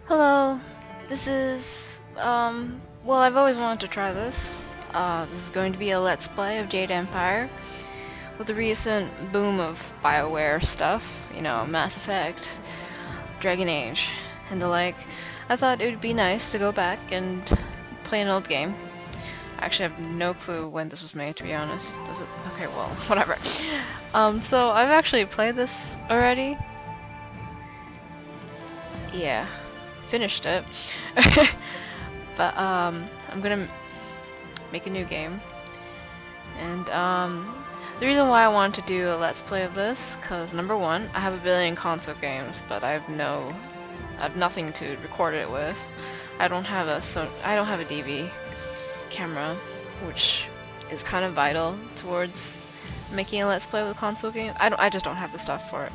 Hello, this is, well, I've always wanted to try this. This is going to be a Let's Play of Jade Empire. With the recent boom of BioWare stuff, you know, Mass Effect, Dragon Age, and the like, I thought it would be nice to go back and play an old game. I actually have no clue when this was made, to be honest. Does it? Okay, well, whatever. So I've actually played this already. Yeah. Finished it. But I'm gonna make a new game, and the reason why I wanted to do a let's play of this, cause number one, I have a billion console games, but I have nothing to record it with. I don't have a DV camera, which is kind of vital towards making a let's play with a console game. I just don't have the stuff for it.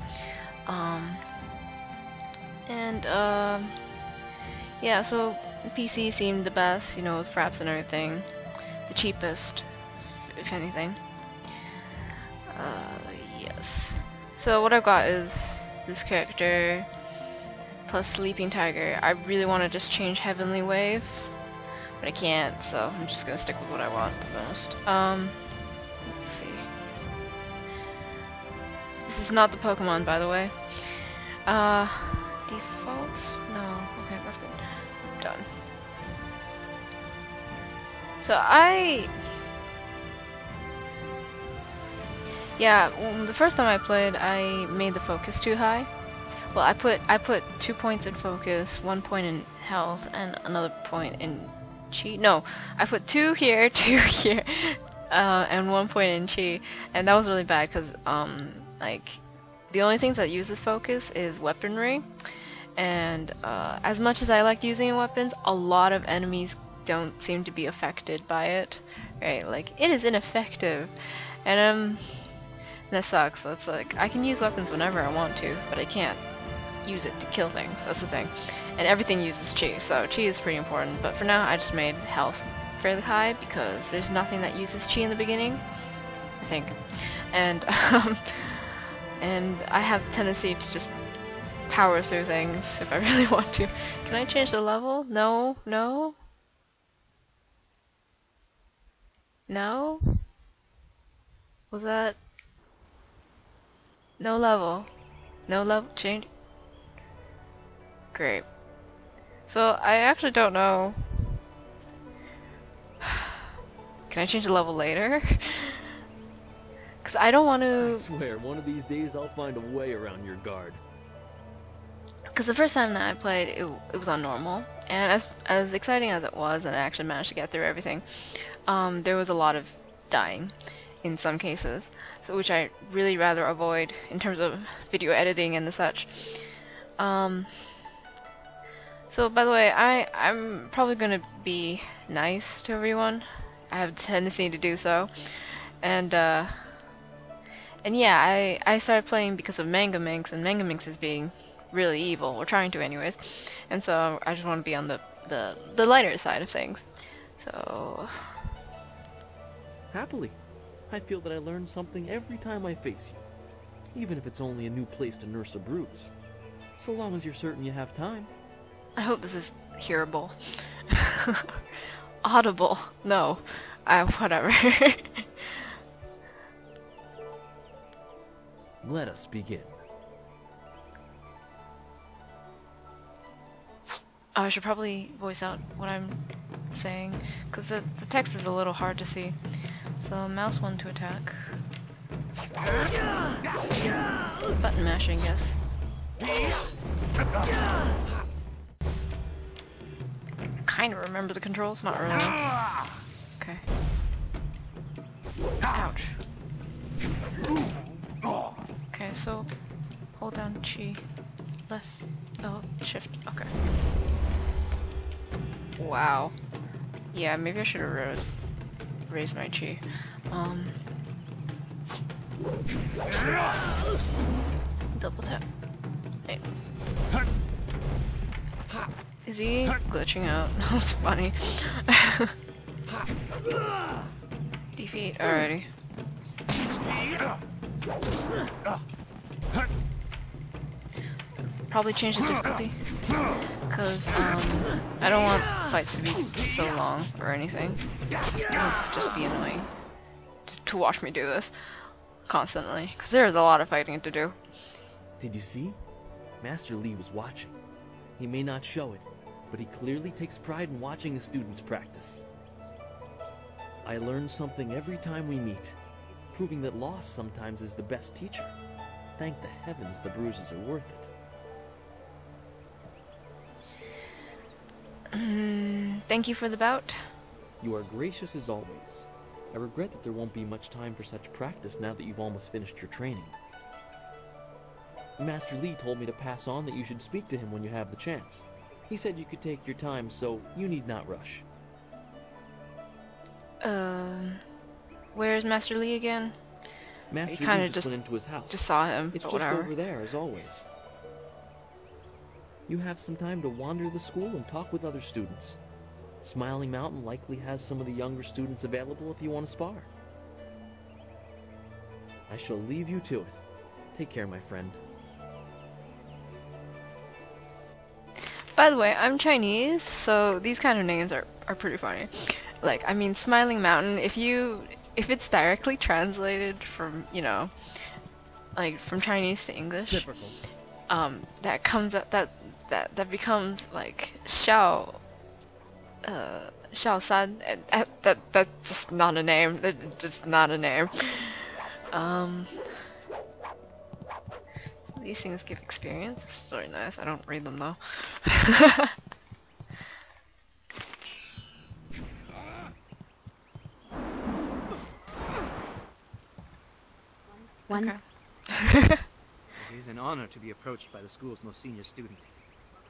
Yeah, so PC seemed the best, you know, with fraps and everything. The cheapest, if anything. Yes. So what I've got is this character plus Sleeping Tiger. I really want to just change Heavenly Wave, but I can't, so I'm just gonna stick with what I want, to be honest. Let's see. This is not the Pokemon, by the way. Defaults? No. Okay, that's good. Done. So the first time I played, I made the focus too high. Well, I put 2 points in focus, 1 point in health, and another point in chi. No, I put 2 here, 2 here, and 1 point in chi, and that was really bad because like the only things that uses focus is weaponry. And as much as I like using weapons, a lot of enemies don't seem to be affected by it, right? Like, it is ineffective, and that sucks. It's like, I can use weapons whenever I want to, but I can't use it to kill things. That's the thing. And everything uses chi, so chi is pretty important, but for now I just made health fairly high because there's nothing that uses chi in the beginning, I think. And and I have the tendency to just power through things if I really want to. Can I change the level? No, no. No? Was that... No level. No level change? Great. So I actually don't know. Can I change the level later? Cause I don't want to... I swear, one of these days I'll find a way around your guard. Because the first time that I played, it was on normal, and as exciting as it was, and I actually managed to get through everything, there was a lot of dying in some cases, so which I really rather avoid in terms of video editing and the such. So by the way, I'm probably gonna be nice to everyone. I have a tendency to do so, and yeah, I started playing because of Manga Minx, and Manga Minx is being really evil, or trying to anyways, and so I just want to be on the lighter side of things. So Happily. I feel that I learn something every time I face you, even if it's only a new place to nurse a bruise. So long as you're certain you have time. I hope this is hearable. Audible. No. Whatever. Let us begin. I should probably voice out what I'm saying, because the text is a little hard to see. So mouse 1 to attack. Button mashing, yes. Kind of remember the controls, not really. Okay. Ouch. Okay, so hold down chi, left, oh, shift, okay. Wow. Yeah, maybe I should have raised my chi. Double tap. Hey. Is he glitching out? That's funny. Defeat, alrighty. probably change the difficulty. Because, I don't want fights to be so long or anything. It would just be annoying to watch me do this constantly. Because there's a lot of fighting to do. Did you see? Master Lee was watching. He may not show it, but he clearly takes pride in watching his students practice. I learn something every time we meet, proving that loss sometimes is the best teacher. Thank the heavens the bruises are worth it. Thank you for the bout. You are gracious as always. I regret that there won't be much time for such practice now that you've almost finished your training. Master Lee told me to pass on that you should speak to him when you have the chance. He said you could take your time, so you need not rush. Where's Master Lee again? Master Lee Lee just went into his house. Just saw him, It's but just whatever. over there, as always. You have some time to wander the school and talk with other students. Smiling Mountain likely has some of the younger students available if you want to spar. I shall leave you to it. Take care, my friend. By the way, I'm Chinese, so these kind of names are pretty funny. Like, I mean, Smiling Mountain, if it's directly translated from, you know, like from Chinese to English, Typical. that comes up that becomes like Xiao San, and that's just not a name. That's just not a name. These things give experience. It's really nice. I don't read them though. One. Okay. It is an honor to be approached by the school's most senior student.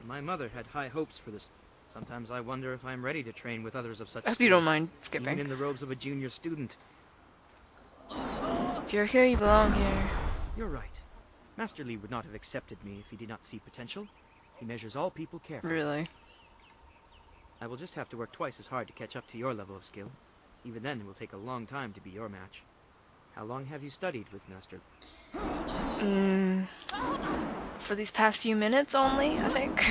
My mother had high hopes for this. Sometimes I wonder if I'm ready to train with others of such I hope skill, you don't mind even skipping. in the robes of a junior student. If you're here, you belong here. You're right. Master Lee would not have accepted me if he did not see potential. He measures all people carefully. Really. I will just have to work twice as hard to catch up to your level of skill. Even then, it will take a long time to be your match. How long have you studied with Master? For these past few minutes only, I think.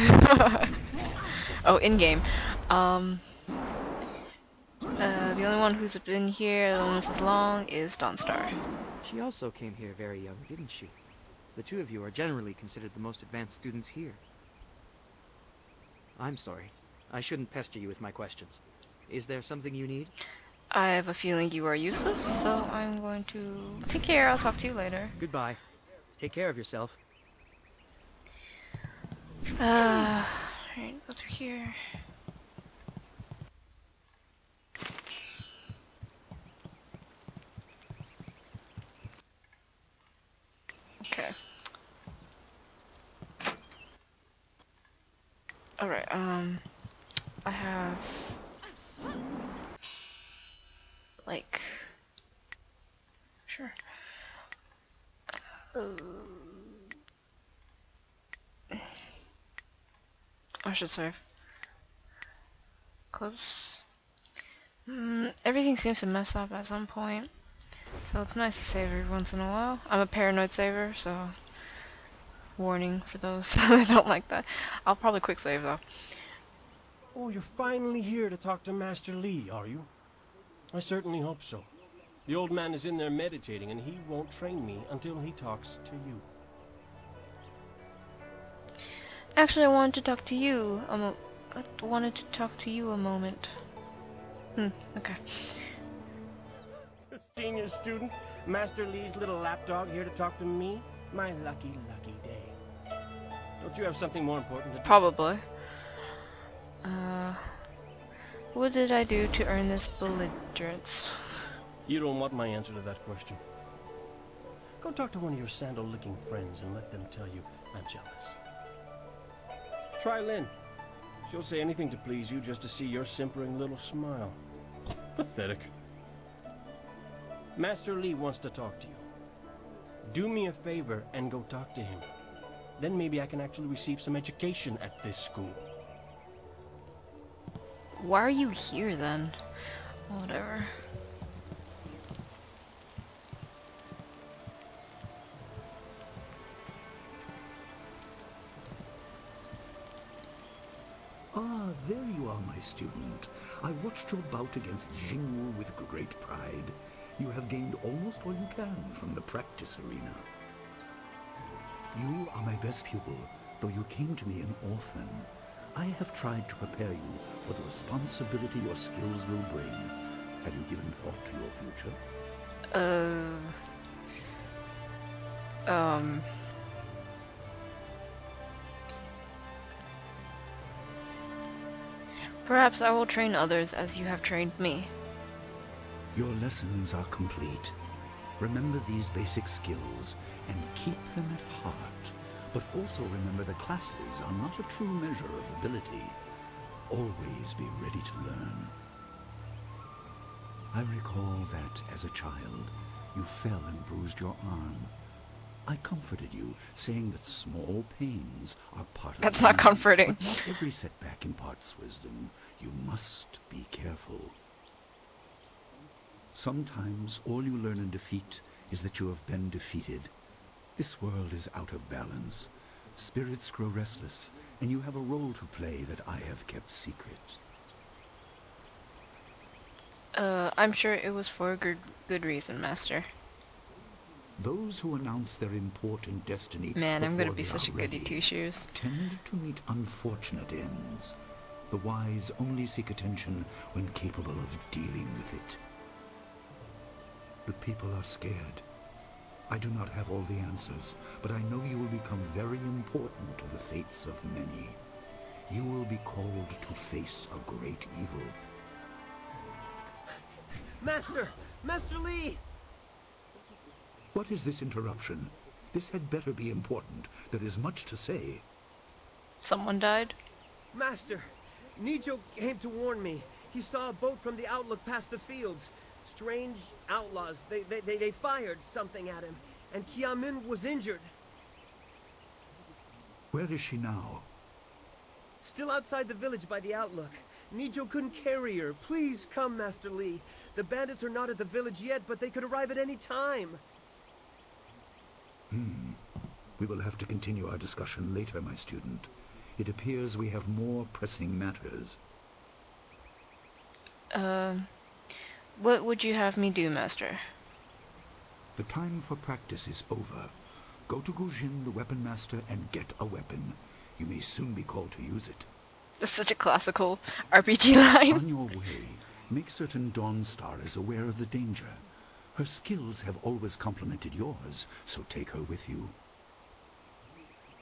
Oh, in-game. The only one who's been here the longest as long is Dawnstar. She also came here very young, didn't she? The two of you are generally considered the most advanced students here. I'm sorry. I shouldn't pester you with my questions. Is there something you need? I have a feeling you are useless, so I'm going to take care. I'll talk to you later. Goodbye. Take care of yourself. Alright, go through here. Okay. Alright, I have like sure. I should save. Cause everything seems to mess up at some point. So it's nice to save every once in a while. I'm a paranoid saver, so warning for those that don't like that. I'll probably quick save though. Oh, you're finally here to talk to Master Lee, are you? I certainly hope so. The old man is in there meditating, and he won't train me until he talks to you. Actually, I wanted to talk to you. I wanted to talk to you a moment. Okay. A senior student, Master Lee's little lapdog here to talk to me? My lucky, lucky day. Don't you have something more important to do? Probably. What did I do to earn this belligerence? You don't want my answer to that question. Go talk to one of your sandal-licking friends and let them tell you I'm jealous. Try Lynn. She'll say anything to please you just to see your simpering little smile. Pathetic. Master Lee wants to talk to you. Do me a favor and go talk to him. Then maybe I can actually receive some education at this school. Why are you here then? Whatever. Ah, there you are, my student. I watched your bout against Jingwu with great pride. You have gained almost all you can from the practice arena. You are my best pupil, though you came to me an orphan. I have tried to prepare you for the responsibility your skills will bring. Have you given thought to your future? Perhaps I will train others as you have trained me. Your lessons are complete. Remember these basic skills and keep them at heart. But also remember that classes are not a true measure of ability. Always be ready to learn. I recall that, as a child, you fell and bruised your arm. I comforted you, saying that small pains are part of That's not life, comforting. But not every setback imparts wisdom. You must be careful. Sometimes all you learn in defeat is that you have been defeated. This world is out of balance. Spirits grow restless, and you have a role to play that I have kept secret. I'm sure it was for a good reason, Master. Those who announce their important destiny Man, I'm gonna before be they such a are goody ready two-shoes. tend to meet unfortunate ends. The wise only seek attention when capable of dealing with it. The people are scared. I do not have all the answers, but I know you will become very important to the fates of many. You will be called to face a great evil. Master! Master Lee! What is this interruption? This had better be important. There is much to say. Someone died? Master! Nijo came to warn me. He saw a boat from the outlook past the fields. Strange outlaws. They fired something at him. And Kiamin was injured. Where is she now? Still outside the village by the outlook. Nijo couldn't carry her. Please come, Master Lee. The bandits are not at the village yet, but they could arrive at any time. We will have to continue our discussion later, my student. It appears we have more pressing matters. What would you have me do, Master? The time for practice is over. Go to Gujin, the weapon master, and get a weapon. You may soon be called to use it. That's such a classical RPG line. On your way, make certain Dawnstar is aware of the danger. Her skills have always complemented yours, so take her with you.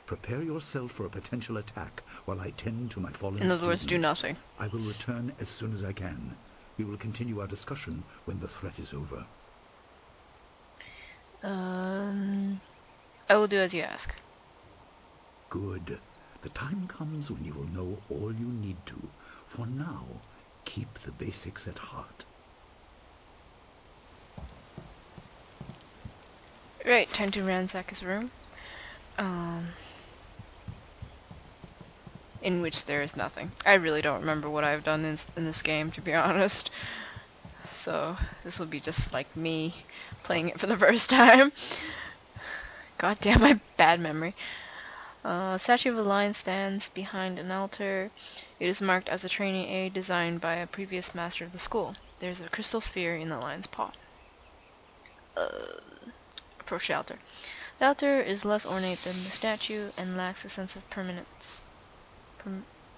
Prepare yourself for a potential attack while I tend to my fallen In other words, student. do nothing. I will return as soon as I can. We will continue our discussion when the threat is over. I will do as you ask. Good. The time comes when you will know all you need to. For now, keep the basics at heart. Right, time to ransack his room. In which there is nothing. I really don't remember what I've done in this game, to be honest. So, this will be just like me playing it for the first time. God damn my bad memory. Statue of a lion stands behind an altar. It is marked as a training aid designed by a previous master of the school. There's a crystal sphere in the lion's paw. Approach the altar. The altar is less ornate than the statue and lacks a sense of permanence.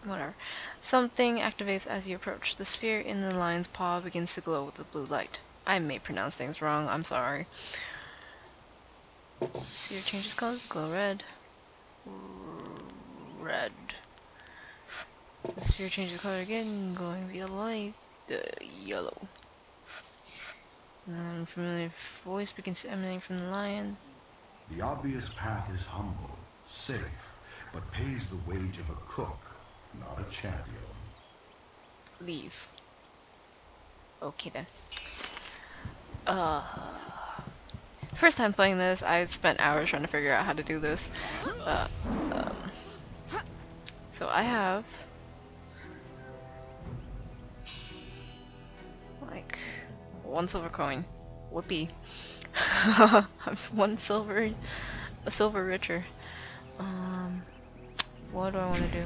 Whatever. Something activates as you approach. The sphere in the lion's paw begins to glow with a blue light. I may pronounce things wrong, I'm sorry. Sphere changes color, glow red. Red. The sphere changes color again, glowing yellow light. Yellow. And then a familiar voice begins to emanate from the lion. The obvious path is humble, safe, but pays the wage of a cook, not a champion. Leave. Okay then. First time playing this, I spent hours trying to figure out how to do this. So I have like 1 silver coin. Whoopee. I'm a silver richer. What do I want to do?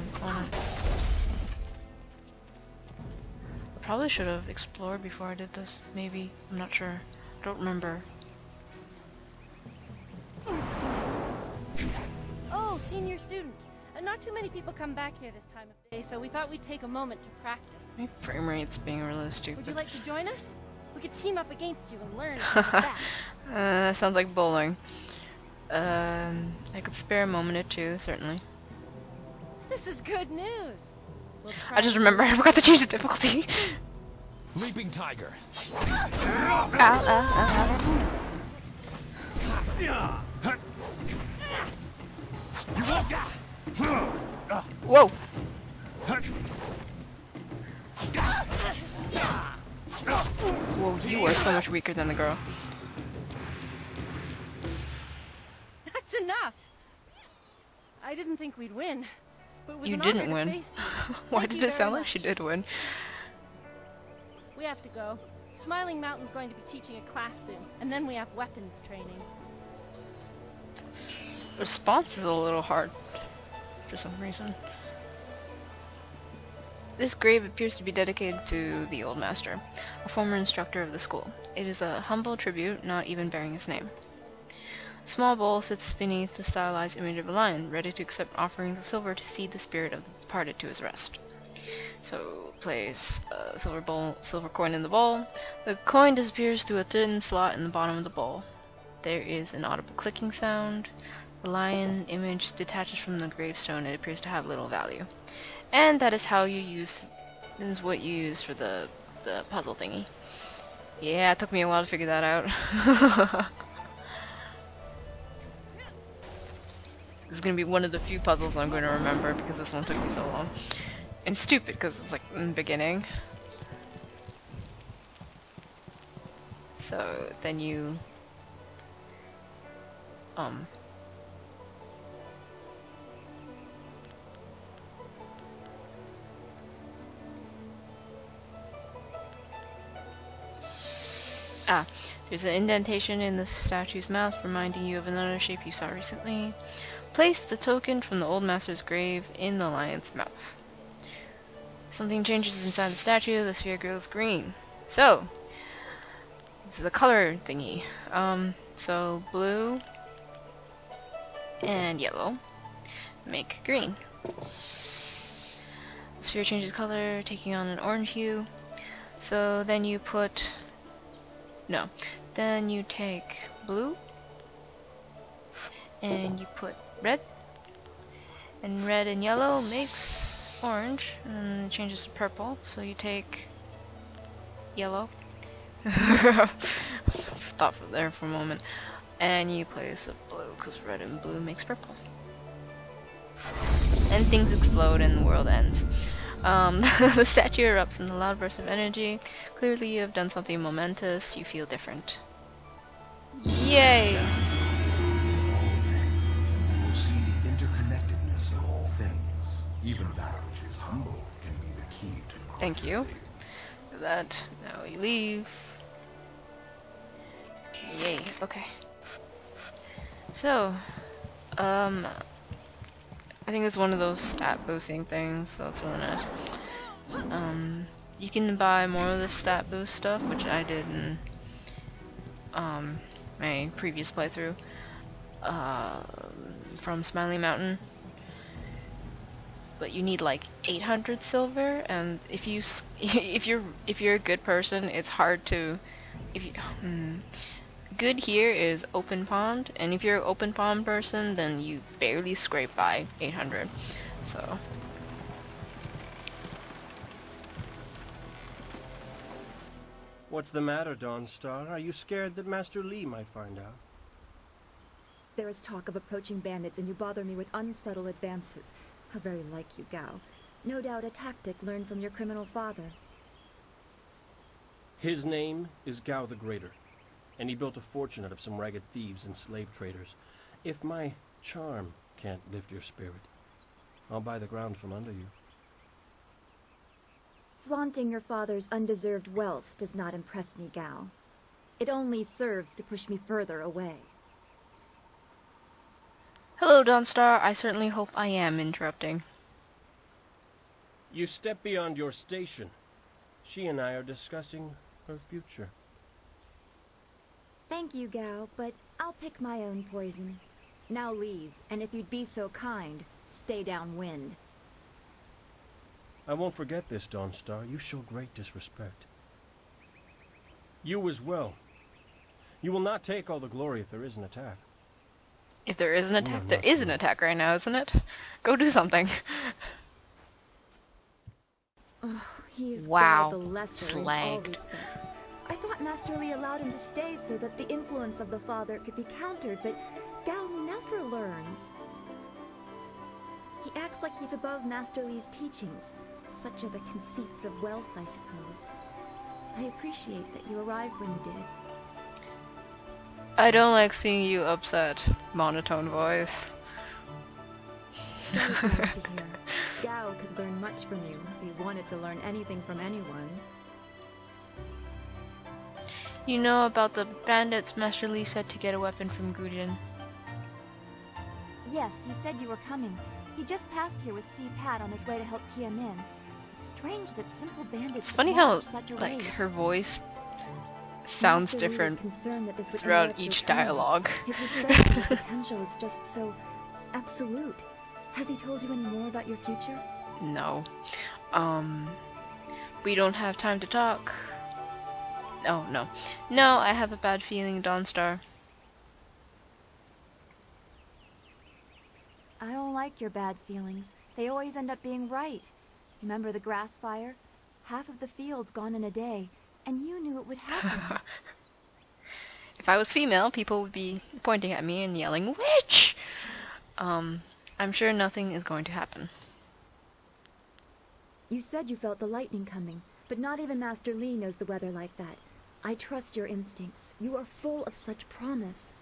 probably should have explored before I did this. Maybe. I'm not sure. I don't remember. Oh, senior student. Not too many people come back here this time of day, so we thought we'd take a moment to practice. My frame rate's being really stupid. Would you like to join us? We could team up against you and learn from the best. Sounds like bowling. I could spare a moment or two, certainly. This is good news. We'll I just remember I forgot to change the difficulty. Leaping tiger. Ow, ow, ow. Whoa! Whoa, you are so much weaker than the girl. That's enough. I didn't think we'd win, but it was You an didn't honor to win. face you. Why Thank did you it sound very like she much. did win? We have to go. Smiling Mountain's going to be teaching a class soon, and then we have weapons training. Response is a little hard for some reason. This grave appears to be dedicated to the old master, a former instructor of the school. It is a humble tribute, not even bearing his name. A small bowl sits beneath the stylized image of a lion, ready to accept offerings of silver to seed the spirit of the departed to his rest. So, place a silver coin in the bowl. The coin disappears through a thin slot in the bottom of the bowl. There is an audible clicking sound. The lion image detaches from the gravestone. It appears to have little value. And that is how you use, this is what you use for the puzzle thingy. Yeah, it took me a while to figure that out. This is gonna be one of the few puzzles I'm going to remember because this one took me so long. And stupid because it's like in the beginning. So then you there's an indentation in the statue's mouth reminding you of another shape you saw recently. Place the token from the old master's grave in the lion's mouth. Something changes inside the statue, the sphere grows green. So, this is the color thingy. So blue and yellow make green. The sphere changes color, taking on an orange hue. So then you put... No. Then you take blue, and you put red, and red and yellow makes orange, and then it changes to purple, so you take yellow. Thought there for a moment. And you place a blue, because red and blue makes purple. And things explode and the world ends. The statue erupts in a loud burst of energy. Clearly you have done something momentous. You feel different. Yay! You will see the interconnectedness of all things. Even that which is humble can be the key to great Thank you things. for that. Now you leave. Yay, okay. So, I think it's one of those stat boosting things, so that's really nice. You can buy more of the stat boost stuff, which I did in my previous playthrough from Smiling Mountain. But you need like 800 silver, and if you're a good person, it's hard to good here is open pond, and if you're an open pond person, then you barely scrape by 800. So What's the matter, Dawnstar? Are you scared that Master Li might find out? There is talk of approaching bandits, and you bother me with unsubtle advances. How very like you, Gao. No doubt a tactic learned from your criminal father. His name is Gao the Greater, and he built a fortune out of some ragged thieves and slave traders. If my charm can't lift your spirit, I'll buy the ground from under you. Flaunting your father's undeserved wealth does not impress me, Gao. It only serves to push me further away. hello, Dawnstar. I certainly hope I am interrupting. You step beyond your station. She and I are discussing her future. Thank you, Gao, but I'll pick my own poison. Now leave, and if you'd be so kind, stay downwind. I won't forget this, Dawnstar. You show great disrespect. You as well. You will not take all the glory if there is an attack. If there is an attack, there is an attack right now, isn't it? Go do something. Oh, he is Wow. Gao the lesser Slang. in all respects. I thought Master Li allowed him to stay so that the influence of the father could be countered, but Gao never learns. He acts like he's above Master Li's teachings. Such are the conceits of wealth, I suppose. I appreciate that you arrived when you did. I don't like seeing you upset. Monotone voice. That was nice to hear. Gao could learn much from you if he wanted to learn anything from anyone. You know about the bandits Master Li said to get a weapon from Gujin? Yes, he said you were coming. He just passed here with Si Pat on his way to help Kia Min. It's strange that simple bandits It's funny would how, launch such a like, raid. her voice sounds Master Li was different concerned that this would throughout interrupt your each training. dialogue. His respect for your potential is just so absolute. Has he told you any more about your future? No. We don't have time to talk. Oh, no. No, I have a bad feeling, Dawnstar. I don't like your bad feelings. They always end up being right. Remember the grass fire? Half of the field's gone in a day, and you knew it would happen. If I was female, people would be pointing at me and yelling, "Witch!" I'm sure nothing is going to happen. You said you felt the lightning coming, but not even Master Li knows the weather like that. I trust your instincts. You are full of such promise.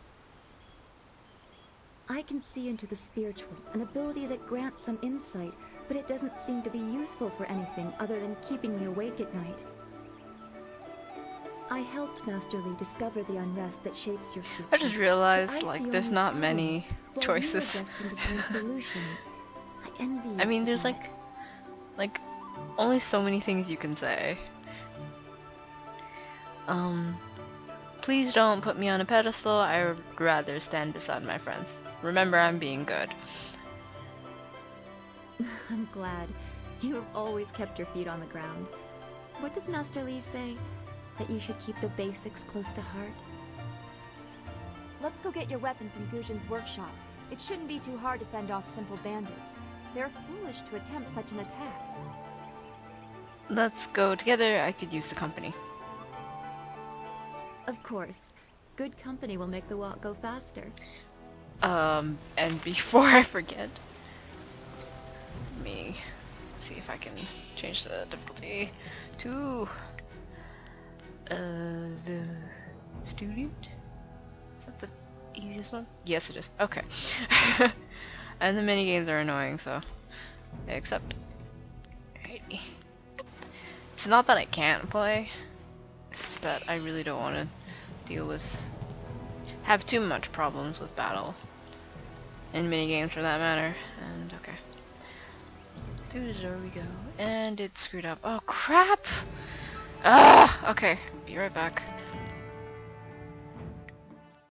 I can see into the spiritual, an ability that grants some insight, but it doesn't seem to be useful for anything other than keeping me awake at night. I helped Master Li discover the unrest that shapes your future. I just realized, But I like, see there's only not many problems, while choices. You are destined to find solutions. I envy you I mean, for there's that. like, only so many things you can say. Please don't put me on a pedestal. I would rather stand beside my friends. Remember, I'm being good. I'm glad. You have always kept your feet on the ground. What does Master Li say? That you should keep the basics close to heart? Let's go get your weapon from Gujin's workshop. It shouldn't be too hard to fend off simple bandits. They're foolish to attempt such an attack. Let's go together. I could use the company. Of course. Good company will make the walk go faster. And before I forget, let me see if I can change the difficulty to the student. Is that the easiest one? Yes, it is. Okay. And the mini games are annoying, so accept. Alrighty. It's not that I can't play. It's just that I really don't want to deal with, have too much problems with battle. And minigames for that matter. And okay. There we go. And it screwed up. Oh crap! Ah! Okay, be right back.